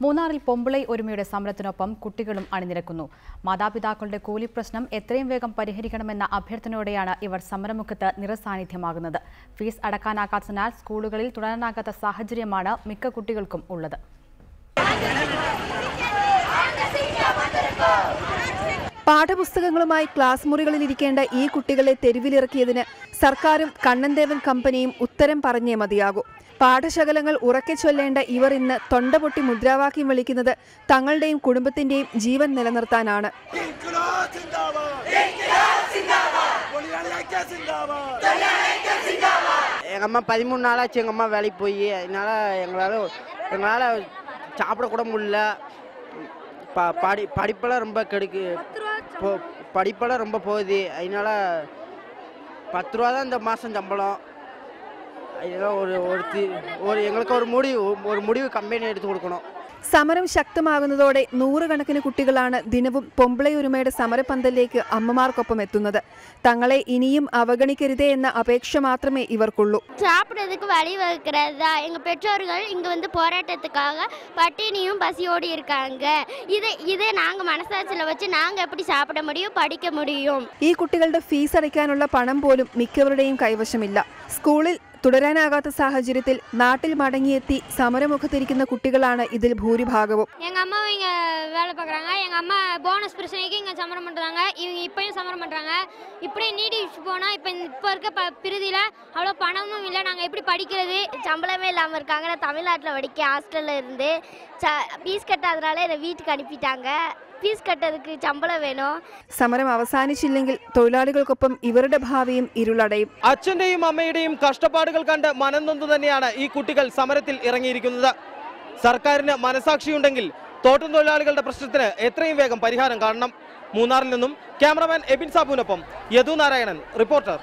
മൂന്നാറിൽ പൊമ്പിളൈ ഒരുമയുടെ സമരത്തിനൊപ്പം കുട്ടികളും അണിനിരക്കുന്നു. മാതാപിതാക്കളുടെ കൂലി പ്രശ്നം എത്രയും വേഗം പരിഹരിക്കണമെന്ന അഭ്യർത്ഥനയോടെയാണ് ഇവർ സമരമുഖത്ത് നിറസാന്നിധ്യമാകുന്നത്. ഫീസ് അടക്കാനാകാത്തതിനാൽ സ്കൂളുകളിൽ തുടരാനാകാത്ത സാഹചര്യമാണ് മിക്ക കുട്ടികൾക്കും ഉള്ളത്. പാഠപുസ്തകങ്ങളുമായി ക്ലാസ് മുറികളിലിരിക്കേണ്ട ഈ കുട്ടികളെ തെരുവിലിറക്കിയതിന് സർക്കാരും കണ്ണൻദേവൻ കമ്പനിയും ഉത്തരം പറഞ്ഞേ മതിയാകൂ. പാഠശകലങ്ങൾ ഉറക്കെ ചൊല്ലേണ്ട ഇവർ ഇന്ന് തൊണ്ടപൊട്ടി മുദ്രാവാക്യം വിളിക്കുന്നത് തങ്ങളുടെയും കുടുംബത്തിന്റെയും ജീവൻ നിലനിർത്താനാണ്. எங்கள் அம்மா 13 நாளாச்சு எங்கள் அம்மா வேலைக்கு போய், அதனால எங்களால் சாப்பிட கூட முடியல. படிப்பெல்லாம் ரொம்ப படிப்பெல்லாம் ரொம்ப போகுது. அதனால 10 ரூபா தான் இந்த மாதம் சம்பளம். அதெல்லாம் எங்களுக்கு ஒரு முடிவு கம்பெனி எடுத்து கொடுக்கணும். സമരം ശക്തമാകുന്നതോടെ നൂറുകണക്കിന് കുട്ടികളാണ് ദിനവും പൊമ്പിളൈ ഒരുമയുടെ സമരപന്തലിലേക്ക് അമ്മമാർക്കൊപ്പം എത്തുന്നത്. തങ്ങളെ ഇനിയും അവഗണിക്കരുതേ എന്ന അപേക്ഷ മാത്രമേ ഇവർക്കുള്ളൂ. சாப்பிடுறதுக்கு வழிவகுக்கிறதா எங்க பெற்றோர்கள் இங்க வந்து போராட்டத்துக்காக பட்டினியும் பசியோடு இருக்காங்க. இதை நாங்க മനസാட்சியில വെച്ച് நாங்க எப்படி சாப்பிட முடியும், പഠിக்க முடியும்? ഈ കുട്ടികളുടെ ഫീസ് അടയ്ക്കാനുള്ള പണം പോലും മിക്കവരുടെയും കൈവശമില്ല. സ്കൂളിൽ തുടരാനാകാത്ത സാഹചര്യത്തിൽ നാട്ടിൽ മടങ്ങിയെത്തി സമരമുഖത്തിരിക്കുന്ന കുട്ടികളാണ് ഇതിൽ ഭൂരിഭാഗവും. எங்க அம்மா இங்க வேலை பார்க்குறாங்க. எங்க அம்மா போனஸ் பிரச்சனைக்கு இங்க சமரம் பண்றாங்க. இவங்க இப்பயும் சமரம் பண்றாங்க. இப்படியே நீடி போனா இப்போ இருக்க பிரிதியில அவ்வளோ பணமும் இல்லை. நாங்கள் எப்படி படிக்கிறது? சம்பளமே இல்லாமல் இருக்காங்க. நான் தமிழ்நாட்டில் படிக்க ஹாஸ்டலில் இருந்து ஃபீஸ் கட்டாதனால என்னை வீட்டுக்கு அனுப்பிட்டாங்க. ഫീസ് കട്ടതുക്ക് ശമ്പളം വേണോ? സമരം അവസാനിച്ചില്ലെങ്കിൽ തൊഴിലാളികൾക്കൊപ്പം ഇവരുടെ ഭാവിയും ഇരുളടയും. അച്ഛന്റെയും അമ്മയുടെയും കഷ്ടപ്പാടുകൾ കണ്ട് മനംനൊന്തു തന്നെയാണ് ഈ കുട്ടികൾ സമരത്തിൽ ഇറങ്ങിയിരിക്കുന്നത്. സർക്കാരിന് മനസാക്ഷിയുണ്ടെങ്കിൽ തോട്ടം തൊഴിലാളികളുടെ പ്രശ്നത്തിന് എത്രയും വേഗം പരിഹാരം കാണണം. മൂന്നാറിൽ നിന്നും ക്യാമറമാൻ എബിൻ സാബുവിനൊപ്പം യദു നാരായണൻ, റിപ്പോർട്ടർ.